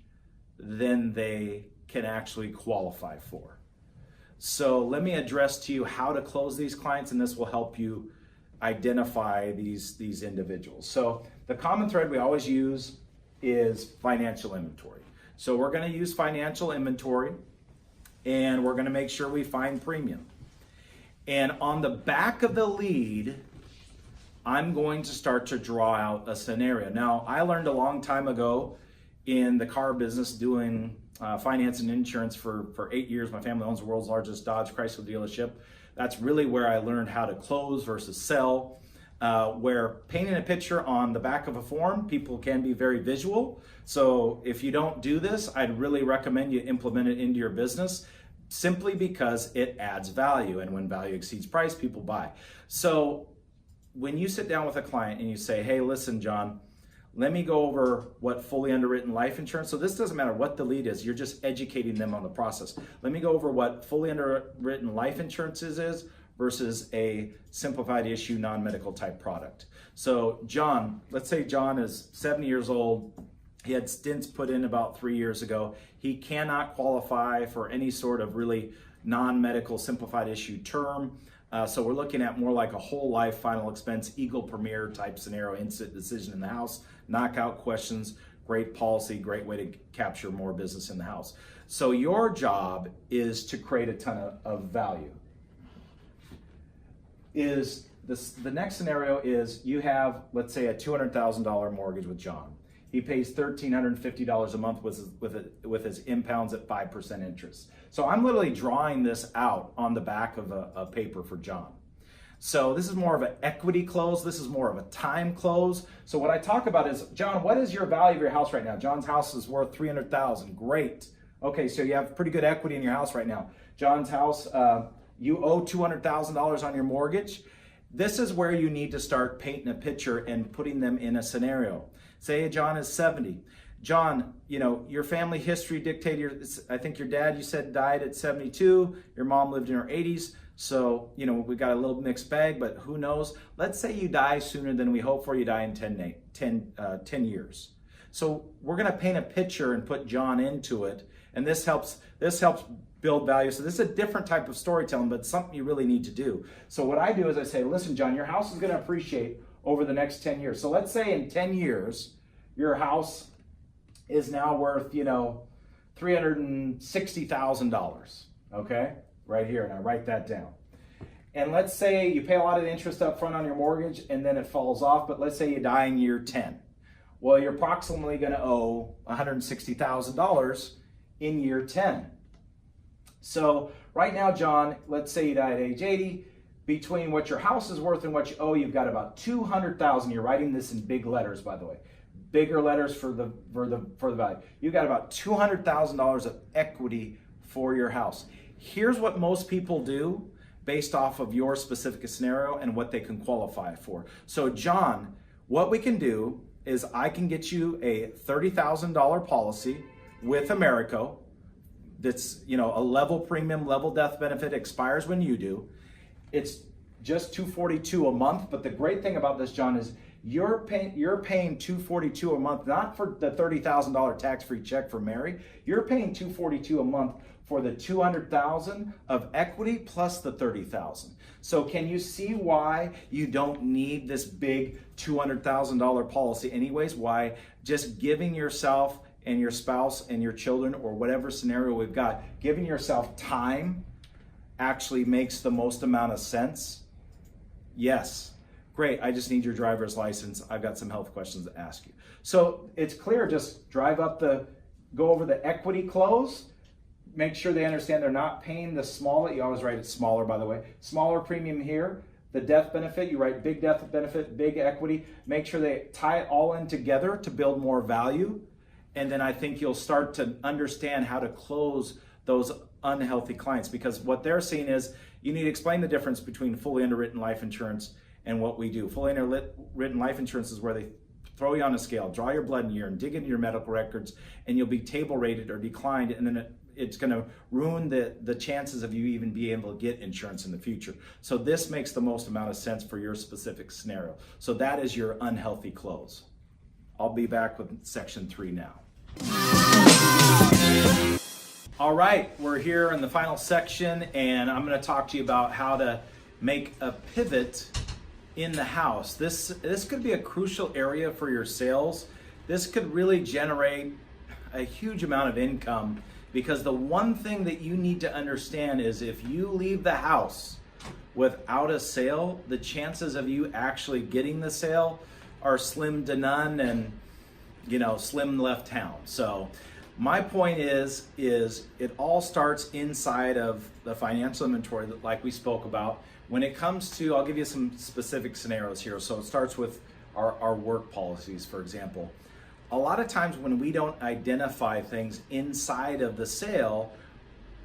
than they can actually qualify for. So let me address to you how to close these clients, and this will help you identify these individuals. So the common thread we always use is financial inventory. So we're going to use financial inventory, and we're going to make sure we find premium. And on the back of the lead, I'm going to start to draw out a scenario. Now, I learned a long time ago in the car business doing finance and insurance for 8 years. My family owns the world's largest Dodge Chrysler dealership. That's really where I learned how to close versus sell, where painting a picture on the back of a form, people can be very visual. So if you don't do this, I'd really recommend you implement it into your business simply because it adds value. And when value exceeds price, people buy. So when you sit down with a client and you say, hey, listen, John, let me go over what fully underwritten life insurance. So this doesn't matter what the lead is, you're just educating them on the process. Let me go over what fully underwritten life insurance is versus a simplified issue non-medical type product. So John, let's say John is 70 years old. He had stints put in about 3 years ago. He cannot qualify for any sort of really non-medical simplified issue term. So we're looking at more like a whole life final expense, Eagle Premier type scenario, instant decision in the house, knockout questions, great policy, great way to capture more business in the house. So your job is to create a ton of value. The next scenario is you have, let's say, a $200,000 mortgage with John. He pays $1,350 a month with his impounds at 5% interest. So I'm literally drawing this out on the back of a paper for John. So this is more of an equity close. This is more of a time close. So what I talk about is, John, what is your value of your house right now? John's house is worth $300,000. Great. Okay, so you have pretty good equity in your house right now. John's house, you owe $200,000 on your mortgage. This is where you need to start painting a picture and putting them in a scenario. Say John is 70. John, your family history dictated, I think your dad, you said, died at 72. Your mom lived in her 80s. So, we got a little mixed bag, but who knows? Let's say you die sooner than we hope for. You die in 10 years. So we're going to paint a picture and put John into it. And this helps build value. So this is a different type of storytelling, but it's something you really need to do. So what I do is I say, listen, John, your house is going to appreciate over the next 10 years. So let's say in 10 years, your house is now worth, $360,000. Okay? Right here. Now write that down. And let's say you pay a lot of the interest up front on your mortgage and then it falls off, but let's say you die in year 10. Well, you're approximately going to owe $160,000 in year 10. So right now, John, let's say you die at age 80. Between what your house is worth and what you owe, you've got about $200,000. You're writing this in big letters, by the way. Bigger letters for the value. You've got about $200,000 of equity for your house. Here's what most people do based off of your specific scenario and what they can qualify for. So John, what we can do is I can get you a $30,000 policy with Meaike that's, a level premium, level death benefit, expires when you do. It's just $242 a month, but the great thing about this, John, is you're paying $242 a month, not for the $30,000 tax-free check for Mary. You're paying $242 a month for the $200,000 of equity plus the $30,000. So can you see why you don't need this big $200,000 policy anyways? Why just giving yourself and your spouse and your children, or whatever scenario we've got, giving yourself time actually makes the most amount of sense? Yes. Great, I just need your driver's license. I've got some health questions to ask you. So it's clear, just go over the equity close, make sure they understand they're not paying the smaller, you always write it smaller, by the way, smaller premium here. The death benefit, you write big death benefit, big equity. Make sure they tie it all in together to build more value. And then I think you'll start to understand how to close those unhealthy clients, because what they're seeing is you need to explain the difference between fully underwritten life insurance and what we do. Fully underwritten life insurance is where they throw you on a scale, draw your blood and urine, dig into your medical records, and you'll be table rated or declined, and then it's going to ruin the chances of you even being able to get insurance in the future. So this makes the most amount of sense for your specific scenario. So that is your unhealthy close. I'll be back with section 3 now. All right, we're here in the final section, and I'm going to talk to you about how to make a pivot in the house. This could be a crucial area for your sales. This could really generate a huge amount of income, because the one thing that you need to understand is if you leave the house without a sale, the chances of you actually getting the sale are slim to none, and slim left town. So my point is it all starts inside of the financial inventory that, like we spoke about. When it comes to, I'll give you some specific scenarios here. So it starts with our work policies, for example. A lot of times when we don't identify things inside of the sale,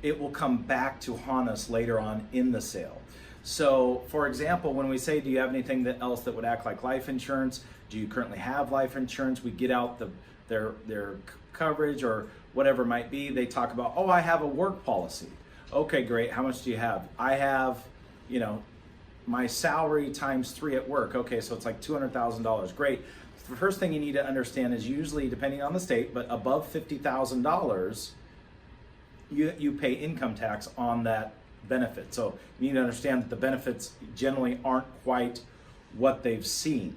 it will come back to haunt us later on in the sale. So for example, when we say, do you have anything else that would act like life insurance? Do you currently have life insurance? We get out their coverage or whatever it might be. They talk about, oh, I have a work policy. Okay, great. How much do you have? I have, my salary times 3 at work. Okay, so it's like $200,000. Great. The first thing you need to understand is usually, depending on the state, but above $50,000, you pay income tax on that benefit. So you need to understand that the benefits generally aren't quite what they've seen.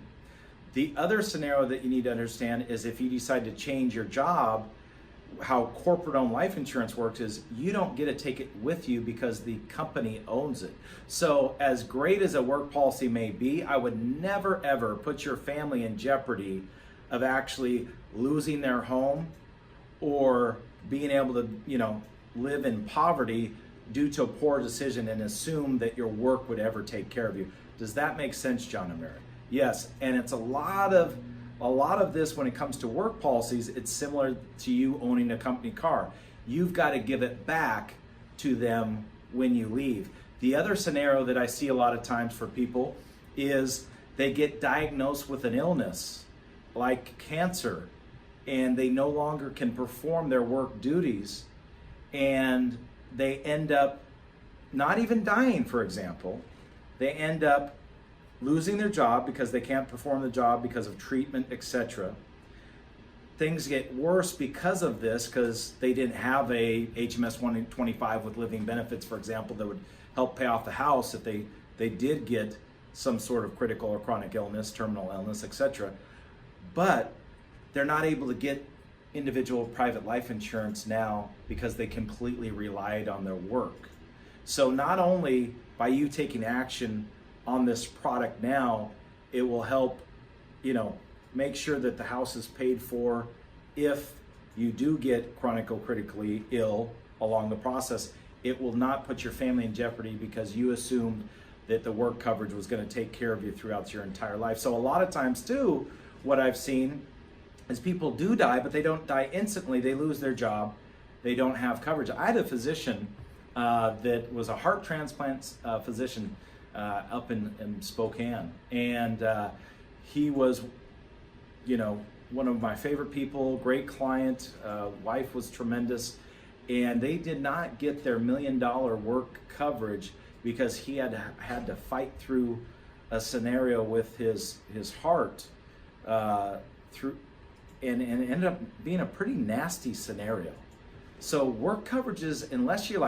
The other scenario that you need to understand is if you decide to change your job, how corporate-owned life insurance works is you don't get to take it with you because the company owns it. So as great as a work policy may be, I would never ever put your family in jeopardy of actually losing their home or being able to, live in poverty due to a poor decision and assume that your work would ever take care of you. Does that make sense, John and Mary? Yes, and it's a lot of this when it comes to work policies. It's similar to you owning a company car. You've got to give it back to them when you leave. The other scenario that I see a lot of times for people is they get diagnosed with an illness like cancer, and they no longer can perform their work duties, and they end up not even dying, for example. They end up losing their job because they can't perform the job because of treatment, etc. Things get worse because of this, because they didn't have a HMS 125 with living benefits, for example, that would help pay off the house if they did get some sort of critical or chronic illness, terminal illness, etc. But they're not able to get individual private life insurance now because they completely relied on their work. So not only by you taking action on this product now, it will help, make sure that the house is paid for if you do get chronic or critically ill along the process. It will not put your family in jeopardy because you assumed that the work coverage was going to take care of you throughout your entire life. So a lot of times too, what I've seen is people do die, but they don't die instantly. They lose their job. They don't have coverage. I had a physician that was a heart transplant physician up in Spokane, and he was, one of my favorite people, great client, wife was tremendous, and they did not get their $1 million work coverage because he had to fight through a scenario with his heart and it ended up being a pretty nasty scenario. So work coverages, unless you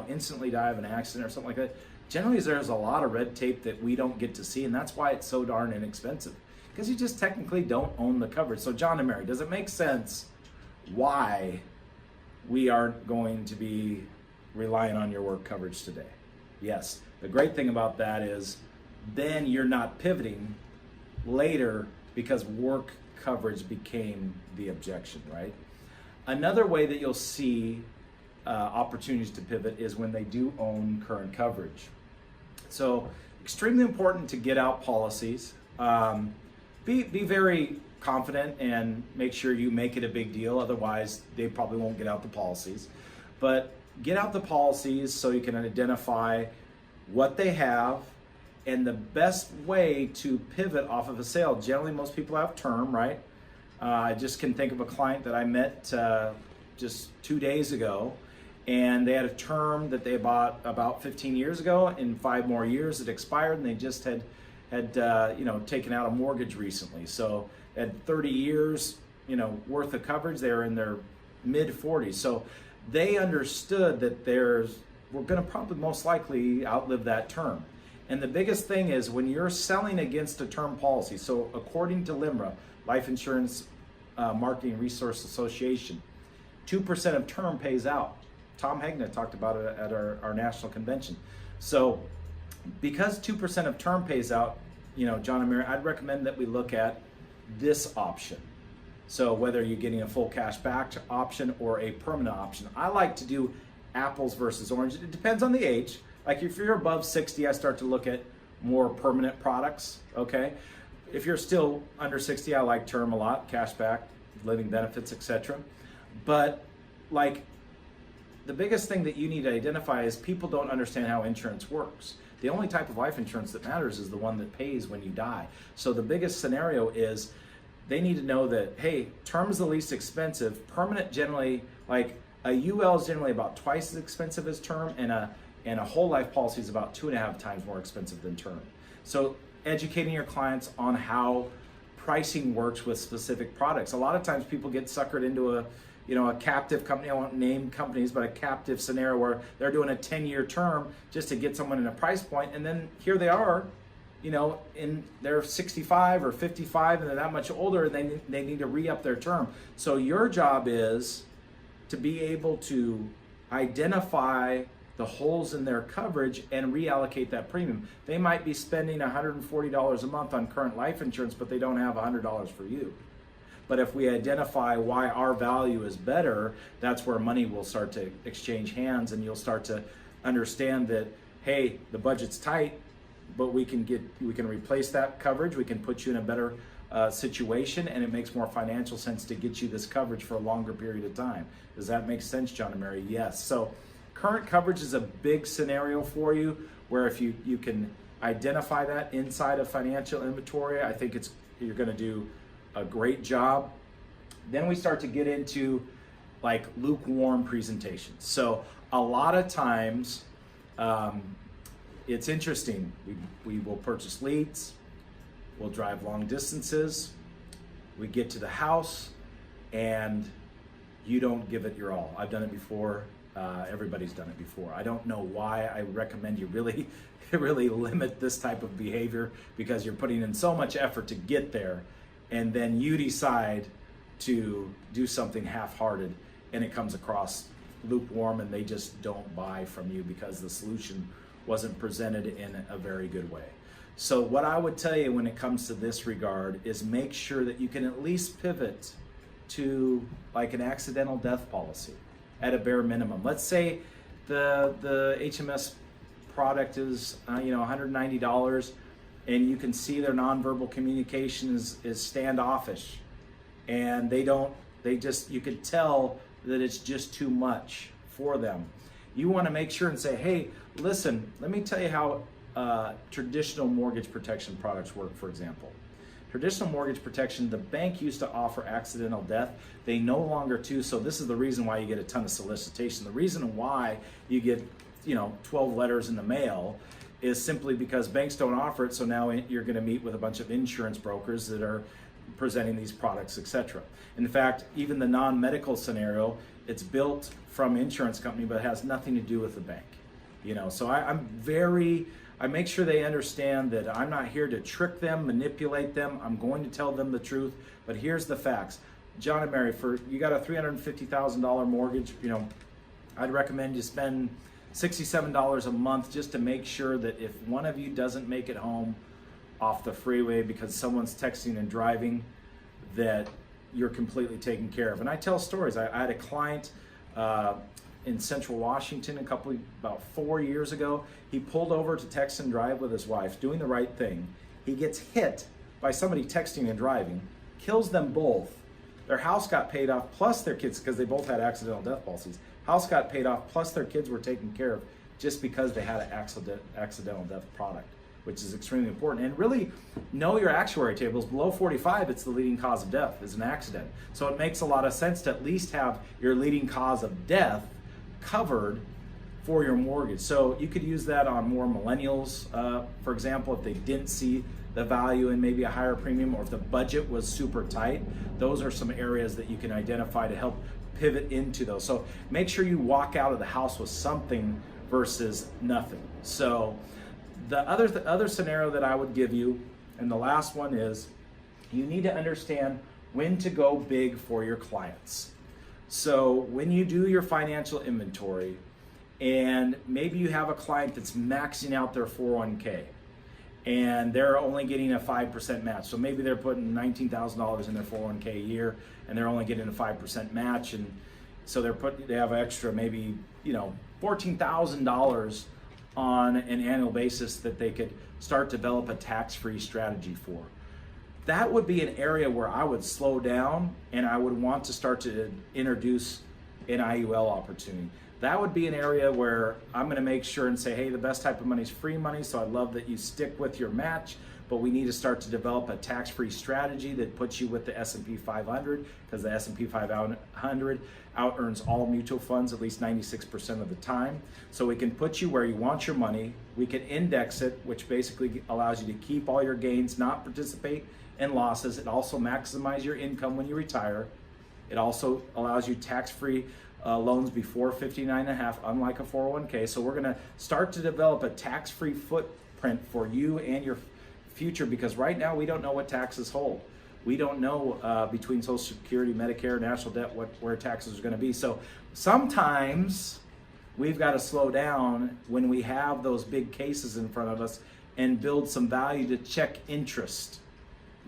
instantly die of an accident or something like that, generally there's a lot of red tape that we don't get to see, and that's why it's so darn inexpensive, because you just technically don't own the coverage. So John and Mary, does it make sense why we aren't going to be relying on your work coverage today. Yes, the great thing about that is then you're not pivoting later because work coverage became the objection, right? Another way that you'll see opportunities to pivot is when they do own current coverage. So extremely important to get out policies. Be very confident and make sure you make it a big deal. Otherwise, they probably won't get out the policies. But get out the policies so you can identify what they have and the best way to pivot off of a sale. Generally, most people have term, right? I just can think of a client that I met just 2 days ago, and they had a term that they bought about 15 years ago. In 5 more years, it expired, and they just had taken out a mortgage recently. So at 30 years, worth of coverage, they were in their mid 40s. So they understood that we're going to probably most likely outlive that term. And the biggest thing is when you're selling against a term policy, so according to LIMRA, Life Insurance Marketing Resource Association, 2% of term pays out. Tom Hegna talked about it at our national convention. So because 2% of term pays out, John and Mary, I'd recommend that we look at this option. So whether you're getting a full cash back option or a permanent option, I like to do apples versus oranges. It depends on the age. Like if you're above 60, I start to look at more permanent products, okay? If you're still under 60, I like term a lot, cash back, living benefits, etc. But like the biggest thing that you need to identify is people don't understand how insurance works. The only type of life insurance that matters is the one that pays when you die. So the biggest scenario is they need to know that, hey, term is the least expensive. Permanent generally, like a UL is generally about twice as expensive as term, and a whole life policy is about 2.5 times more expensive than term. So educating your clients on how pricing works with specific products. A lot of times people get suckered into a captive company. I won't name companies, but a captive scenario where they're doing a 10-year term just to get someone in a price point, and then here they are, they're 65 or 55 and they're that much older, and they need to re-up their term. So your job is to be able to identify the holes in their coverage and reallocate that premium. They might be spending $140 a month on current life insurance, but they don't have $100 for you. But if we identify why our value is better, that's where money will start to exchange hands, and you'll start to understand that, hey, the budget's tight, but we can replace that coverage. We can put you in a better situation, and it makes more financial sense to get you this coverage for a longer period of time. Does that make sense, John and Mary? Yes. So current coverage is a big scenario for you, where if you can identify that inside of financial inventory, I think you're going to do a great job. Then we start to get into like lukewarm presentations. So a lot of times it's interesting. We will purchase leads, we'll drive long distances, we get to the house, and you don't give it your all. I've done it before. Everybody's done it before. I don't know why. I recommend you really limit this type of behavior, because you're putting in so much effort to get there, and then you decide to do something half-hearted, and it comes across lukewarm, and they just don't buy from you because the solution wasn't presented in a very good way. So what I would tell you when it comes to this regard is make sure that you can at least pivot to like an accidental death policy at a bare minimum. Let's say the HMS product is $190, and you can see their nonverbal communication is standoffish, and you could tell that it's just too much for them. You want to make sure and say, hey, listen, let me tell you how traditional mortgage protection products work, for example. Traditional mortgage protection, the bank used to offer accidental death. They no longer do. So this is the reason why you get a ton of solicitation. The reason why you get 12 letters in the mail is simply because banks don't offer it. So now you're going to meet with a bunch of insurance brokers that are presenting these products, etc. In fact, even the non-medical scenario, it's built from insurance company, but it has nothing to do with the bank. So I make sure they understand that I'm not here to trick them, manipulate them. I'm going to tell them the truth, but here's the facts. John and Mary, you got a $350,000 mortgage, I'd recommend you spend $67 a month just to make sure that if one of you doesn't make it home off the freeway because someone's texting and driving, that you're completely taken care of. And I tell stories. I had a client in Central Washington about 4 years ago. He pulled over to text and drive with his wife, doing the right thing. He gets hit by somebody texting and driving, kills them both. Their house got paid off, plus their kids, because they both had accidental death policies. House got paid off, plus their kids were taken care of just because they had an accidental death product, which is extremely important. And really know your actuary tables. Below 45, it's the leading cause of death is an accident. So it makes a lot of sense to at least have your leading cause of death covered for your mortgage. So you could use that on more millennials, for example, if they didn't see the value in maybe a higher premium, or if the budget was super tight. Those are some areas that you can identify to help pivot into those. So make sure you walk out of the house with something versus nothing. So the other scenario that I would give you, and the last one, is you need to understand when to go big for your clients. So when you do your financial inventory, and maybe you have a client that's maxing out their 401k, and they're only getting a 5% match. So maybe they're putting $19,000 in their 401k a year, and they're only getting a 5% match, and so they have extra maybe $14,000 on an annual basis that they could start to develop a tax-free strategy for. That would be an area where I would slow down, and I would want to start to introduce an IUL opportunity. That would be an area where I'm going to make sure and say, hey, the best type of money is free money, so I love that you stick with your match, but we need to start to develop a tax-free strategy that puts you with the S&P 500, because the S&P 500 out-earns all mutual funds at least 96% of the time. So we can put you where you want your money. We can index it, which basically allows you to keep all your gains, not participate in losses. It also maximizes your income when you retire. It also allows you tax-free loans before 59.5, unlike a 401k. So we're gonna start to develop a tax-free footprint for you and your future, because right now we don't know what taxes hold. We don't know between Social Security, Medicare, national debt, where taxes are gonna be. So sometimes we've got to slow down when we have those big cases in front of us and build some value to check interest.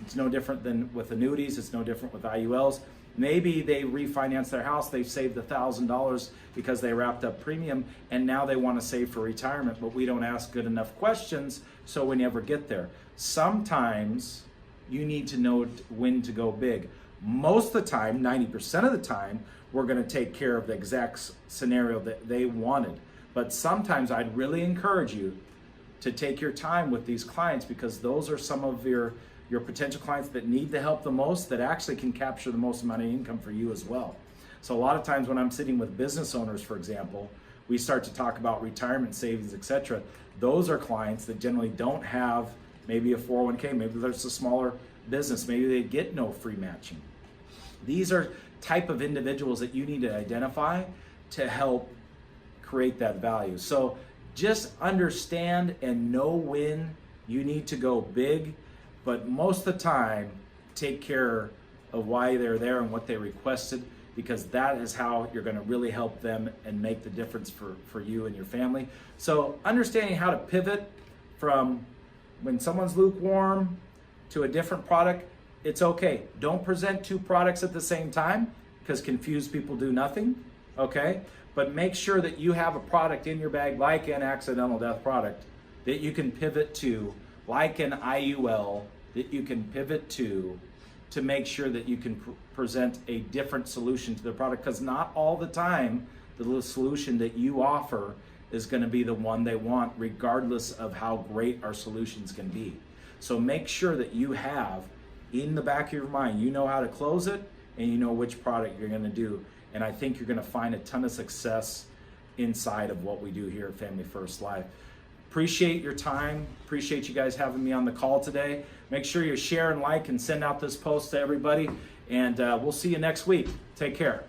It's no different than with annuities. It's no different with IULs. Maybe they refinance their house, they've saved $1,000 because they wrapped up premium, and now they want to save for retirement, but we don't ask good enough questions, so we never get there. Sometimes you need to know when to go big. Most of the time, 90% of the time, we're going to take care of the exact scenario that they wanted. But sometimes I'd really encourage you to take your time with these clients, because those are some of your potential clients that need the help the most, that actually can capture the most amount of income for you as well. So a lot of times when I'm sitting with business owners, for example, we start to talk about retirement savings, etc. Those are clients that generally don't have maybe a 401k, maybe there's a smaller business, maybe they get no free matching. These are type of individuals that you need to identify to help create that value. So just understand and know when you need to go big, but most of the time, take care of why they're there and what they requested, because that is how you're going to really help them and make the difference for you and your family. So understanding how to pivot from when someone's lukewarm to a different product, it's okay. Don't present two products at the same time, because confused people do nothing, okay? But make sure that you have a product in your bag, like an accidental death product, that you can pivot to, like an IUL, that you can pivot to make sure that you can present a different solution to the product, because not all the time the solution that you offer is going to be the one they want, regardless of how great our solutions can be. So make sure that you have in the back of your mind, you know how to close it and you know which product you're going to do. And I think you're going to find a ton of success inside of what we do here at Family First Life. Appreciate your time. Appreciate you guys having me on the call today. Make sure you share and like and send out this post to everybody. And we'll see you next week. Take care.